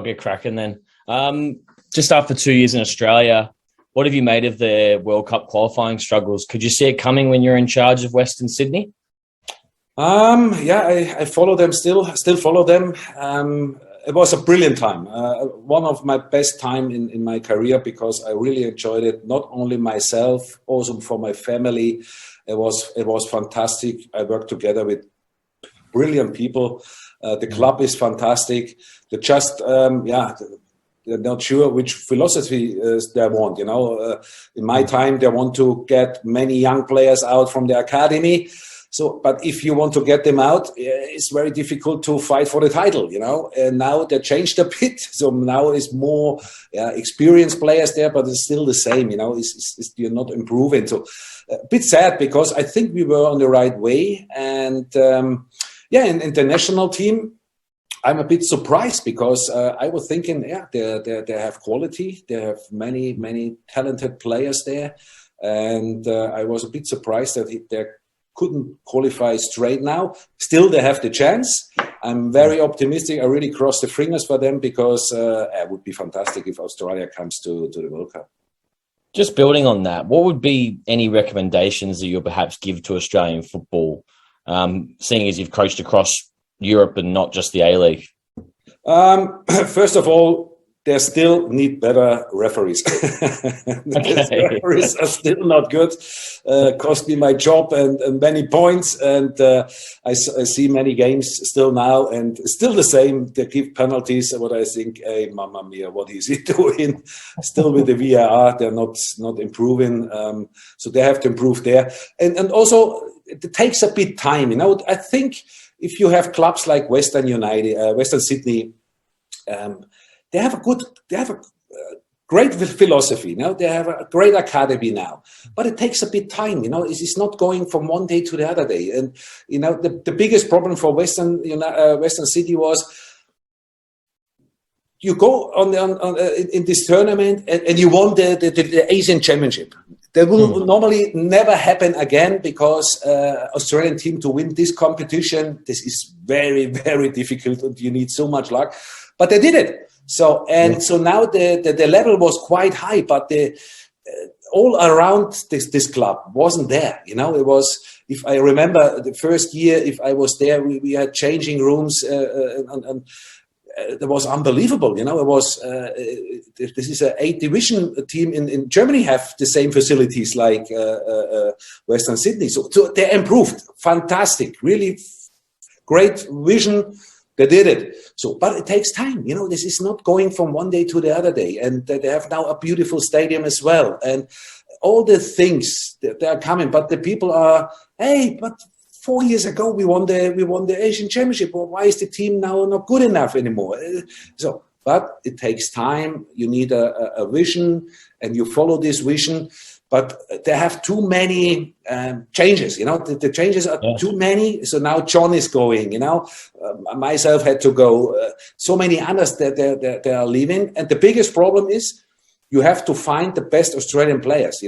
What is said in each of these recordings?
get cracking then. Just after 2 years in Australia, what have you made of the World Cup qualifying struggles? Could you see it coming when you're in charge of Western Sydney? I follow them still follow them. It was a brilliant time, one of my best time in my career, because I really enjoyed it. Not only myself, also for my family. It was fantastic. I worked together with brilliant people. The club is fantastic. They're just they're not sure which philosophy they want. In my time, they want to get many young players out from the academy. So, but if you want to get them out, it's very difficult to fight for the title, And now they changed a bit. So now it's more experienced players there, but it's still the same, you're not improving. So a bit sad, because I think we were on the right way. And in the national team, I'm a bit surprised, because I was thinking, they have quality. They have many, many talented players there. And I was a bit surprised that they couldn't qualify straight now. Still, they have the chance. I'm very optimistic. I really cross the fingers for them, because it would be fantastic if Australia comes to the World Cup. Just building on that, what would be any recommendations that you'll perhaps give to Australian football, seeing as you've coached across Europe and not just the A-League? First of all, they still need better referees. Okay. Referees are still not good. Cost me my job and many points. And I see many games still now, and still the same. They give penalties. What I think, hey, mamma mia, what is he doing? Still with the VAR, they're not improving. So they have to improve there. And also, it takes a bit time. I think if you have clubs like Western Sydney, they have a great philosophy. They have a great academy now, but it takes a bit time. It's not going from one day to the other day. And the biggest problem for Western City was, you go in this tournament and you won the Asian Championship. That will normally never happen again, because Australian team to win this competition, this is very, very difficult, and you need so much luck. But they did it. So now the level was quite high, but all around this club wasn't there. It was, if I remember the first year, if I was there, we had changing rooms and it was unbelievable. It was this is an 8th division team in Germany, have the same facilities like Western Sydney. So they improved, fantastic, really great vision. They did it. So, but it takes time. This is not going from one day to the other day. And they have now a beautiful stadium as well. And all the things that are coming. But the people are, hey, but 4 years ago we won the Asian Championship. Well, why is the team now not good enough anymore? But it takes time. You need a vision, and you follow this vision. But they have too many changes. The changes are too many. So now John is going. Myself had to go. So many others that they are leaving. And the biggest problem is, you have to find the best Australian players.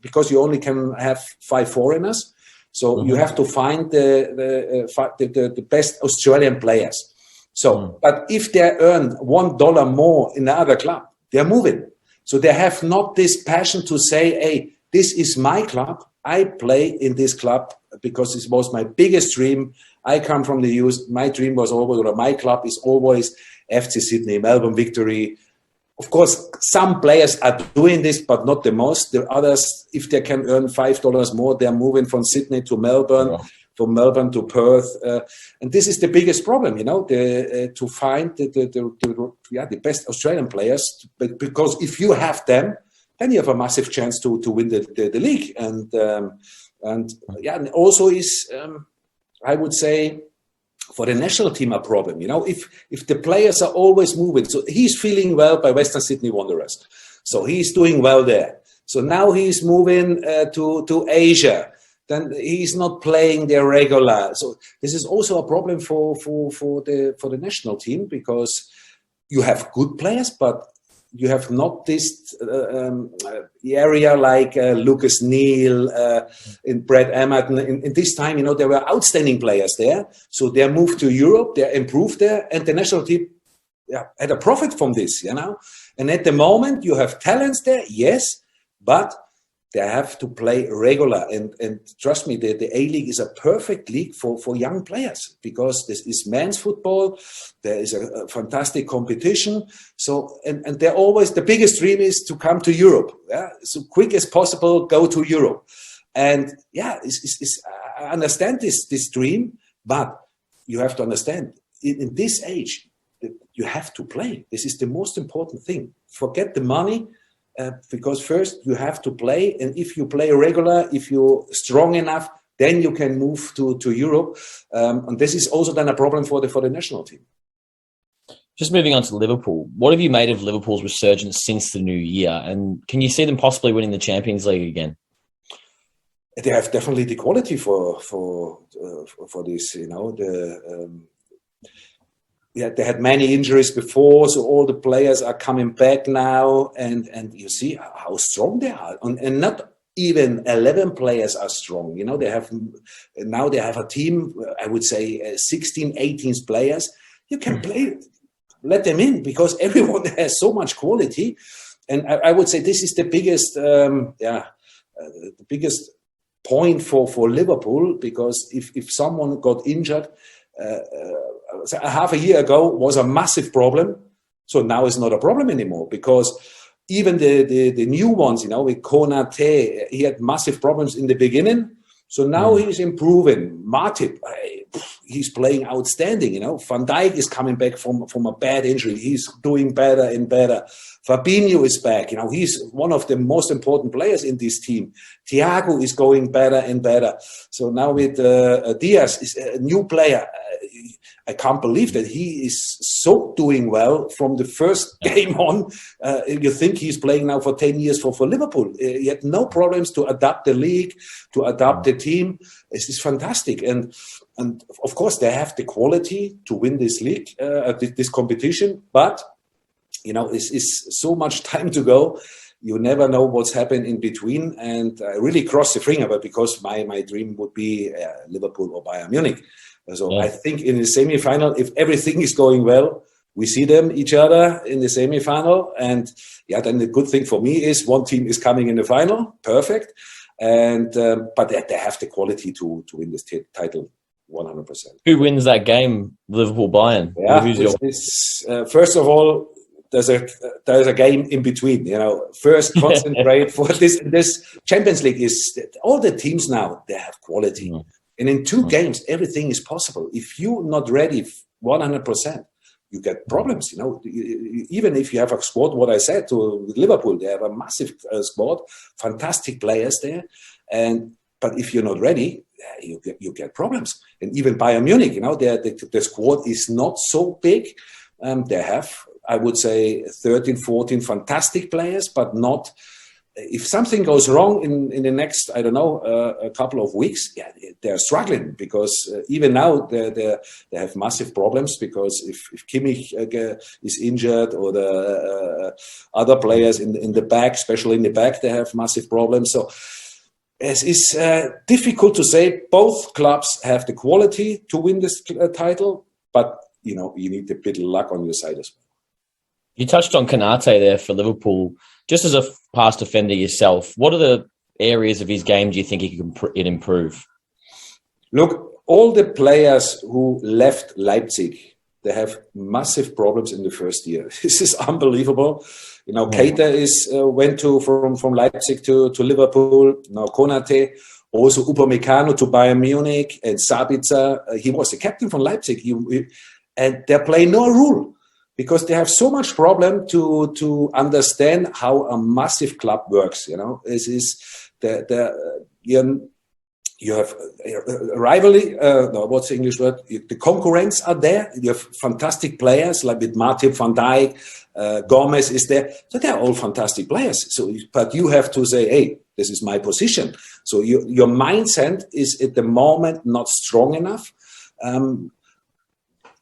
Because you only can have 5 foreigners. So you have to find the best Australian players. So, but if they earn $1 more in the other club, they are moving. So they have not this passion to say, hey, this is my club. I play in this club because this was my biggest dream. I come from the youth. My dream was always, or my club is always FC Sydney, Melbourne Victory. Of course, some players are doing this, but not the most. The others, if they can earn $5 more, they're moving from Sydney to Melbourne, from Melbourne to Perth. And this is the biggest problem, to find the best Australian players. Because if you have them, then you have a massive chance to win the league. And also is, I would say, for the national team a problem. If the players are always moving, so he's feeling well by Western Sydney Wanderers, so he's doing well there. So now he's moving to Asia. Then he's not playing their regular. So this is also a problem for the national team, because you have good players, but you have not this area like Lucas Neal, in Brad Emerton. In this time, there were outstanding players there. So they moved to Europe, they improved there, and the national team had a profit from this, you know. And at the moment, you have talents there, yes, but they have to play regular. And trust me, the A-League is a perfect league for young players because this is men's football. There is a fantastic competition. So, and they're always, the biggest dream is to come to Europe. Yeah? So quick as possible, go to Europe. And yeah, I understand this dream, but you have to understand, in this age, you have to play. This is the most important thing. Forget the money. Because first you have to play, and if you play regular, if you're strong enough, then you can move to Europe. And this is also then a problem for the national team. Just moving on to Liverpool, what have you made of Liverpool's resurgence since the new year? And can you see them possibly winning the Champions League again? They have definitely the quality for this, you know. They had many injuries before, so all the players are coming back now, and you see how strong they are. And not even 11 players are strong. You know, they have a team, I would say 16, 18 players. You can play, let them in, because everyone has so much quality. And I would say this is the biggest, the biggest point for Liverpool, because if someone got injured, half a year ago was a massive problem. So now it's not a problem anymore, because even the new ones, you know, with Konate, he had massive problems in the beginning. So now he's improving. Matip, he's playing outstanding. You know, Van Dijk is coming back from a bad injury. He's doing better and better. Fabinho is back. You know, he's one of the most important players in this team. Thiago is going better and better. So now with Diaz is a new player. I can't believe that he is so doing well from the first game on. You think he's playing now for 10 years for Liverpool. He had no problems to adapt the league, to adapt the team. This is fantastic. And of course, they have the quality to win this league, this competition. But, you know, it's so much time to go. You never know what's happened in between. And I really cross the finger, but because my dream would be Liverpool or Bayern Munich. So I think in the semi-final, if everything is going well, we see them each other in the semi-final. And yeah, then the good thing for me is one team is coming in the final. Perfect. And but they have the quality to win this title 100%. Who wins that game, Liverpool-Bayern? Yeah, first of all, there's a game in between. You know, first concentrate for this Champions League is all the teams now, they have quality. And in 2 games, everything is possible. If you're not ready 100%, you get problems. You know, even if you have a squad, what I said with Liverpool, they have a massive squad, fantastic players there. But if you're not ready, you get problems. And even Bayern Munich, you know, the squad is not so big. They have, I would say, 13, 14 fantastic players, but not. If something goes wrong in the next, I don't know, a couple of weeks, they're struggling, because even now they have massive problems, because if Kimmich is injured, or the other players in the back, especially in the back, they have massive problems. So it's difficult to say. Both clubs have the quality to win this title, but you know, you need a bit of luck on your side as well. You touched on Konate there for Liverpool. Just as a past defender yourself, what are the areas of his game do you think he can improve? Look, all the players who left Leipzig, they have massive problems in the first year. This is unbelievable. You know, Keita went from Leipzig to Liverpool. Now Konate, also Upamecano to Bayern Munich, and Sabitzer. He was the captain from Leipzig. And they're playing no rule, because they have so much problem to understand how a massive club works. You know, you have rivalry. What's the English word? The concurrents are there. You have fantastic players like with Matip, Van Dijk, Gomez is there. So they're all fantastic players. So, but you have to say, hey, this is my position. So your mindset is at the moment not strong enough.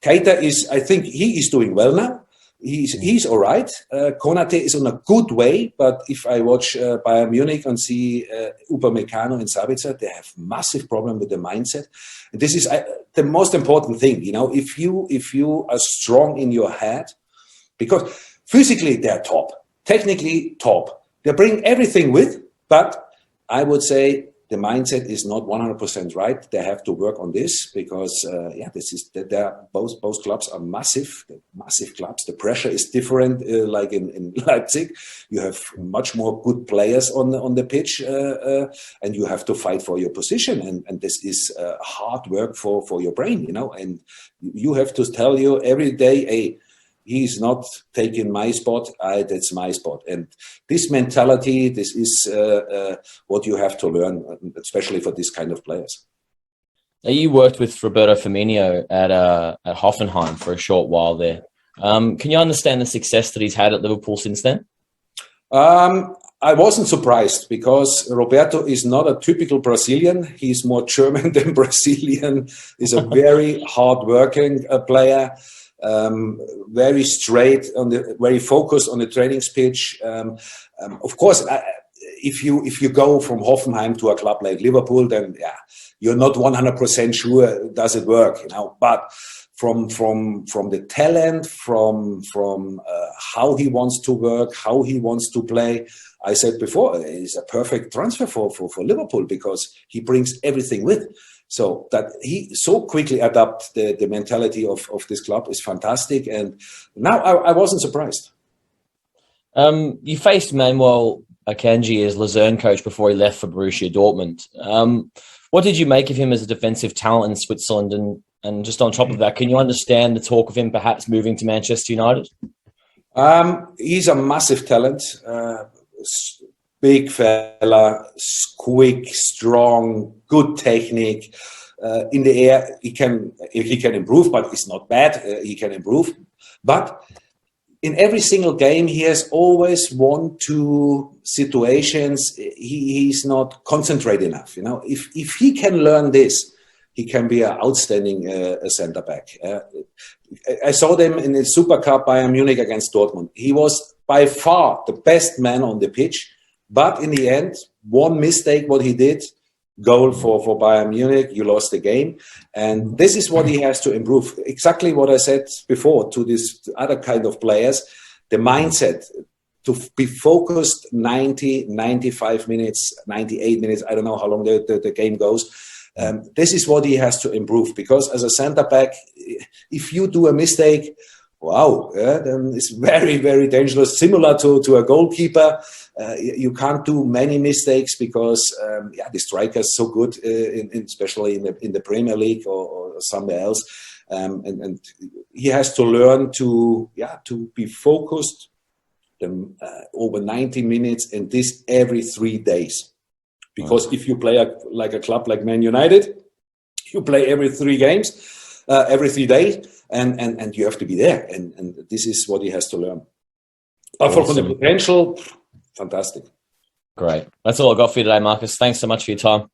Keita I think he is doing well now. He's all right. Konate is on a good way, but if I watch Bayern Munich and see Upamecano and Sabitzer, they have massive problem with the mindset. And this is the most important thing. You know, if you are strong in your head, because physically they're top, technically top. They bring everything with, but I would say the mindset is not 100% right. They have to work on this because, both clubs are massive clubs. The pressure is different, like in Leipzig. You have much more good players on the pitch, and you have to fight for your position. And this is hard work for your brain, and you have to tell you every day, hey, he's not taking my spot, that's my spot. And this mentality, this is what you have to learn, especially for this kind of players. Now, you worked with Roberto Firmino at Hoffenheim for a short while there. Can you understand the success that he's had at Liverpool since then? I wasn't surprised because Roberto is not a typical Brazilian. He's more German than Brazilian. He's a very hard-working player. Very straight very focused on the training pitch. Of course, if you go from Hoffenheim to a club like Liverpool, then you're not 100% sure does it work, But from the talent, from how he wants to work, how he wants to play, I said before, he's a perfect transfer for Liverpool because he brings everything with. So that he so quickly adapt the mentality of this club is fantastic. And now I wasn't surprised. You faced Manuel Akanji as Luzern coach before he left for Borussia Dortmund. What did you make of him as a defensive talent in Switzerland? And just on top of that, can you understand the talk of him perhaps moving to Manchester United? He's a massive talent. Big fella, quick, strong, good technique. In the air, he can improve, but it's not bad. He can improve. But in every single game, he has always 1-2 situations. He's not concentrated enough. If he can learn this, he can be an outstanding centre back. I saw them in the Super Cup Bayern Munich against Dortmund. He was by far the best man on the pitch. But in the end, one mistake, what he did, goal for Bayern Munich, you lost the game. And this is what he has to improve. Exactly what I said before to this other kind of players, the mindset to be focused 90, 95 minutes, 98 minutes. I don't know how long the game goes. This is what he has to improve because as a center back, if you do a mistake, then it's very, very dangerous. Similar to a goalkeeper, you can't do many mistakes because the striker is so good, especially in the Premier League or somewhere else, and he has to learn to be focused over 90 minutes and this every 3 days. Because if you play like a club like Man United, you play every 3 games, every 3 days. And you have to be there, and this is what he has to learn. But for the potential, fantastic. Great. That's all I got for you today, Markus. Thanks so much for your time.